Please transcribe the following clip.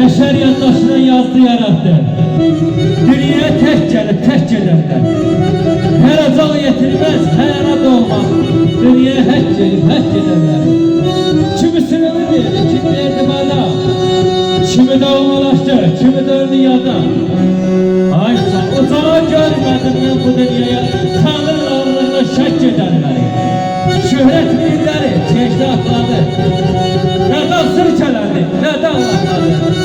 Beşer yaddaşına yazdı yarattı. Dünyaya tek gelip tek gelenler. Her acal yetirmez, her ana doğmaz. Dünyaya hek gelip hek gelenler. Kimisini verdi, kimi verdi bana. Kimi doğmalaştı, kimi döndü yada. Ay sen uzağa görmedim ben bu dünyaya. Tanrı ağırlığına şek edenleri. Şöhret bilirleri, çeşitli atladı. Neden sırçələndi, neden ağladı?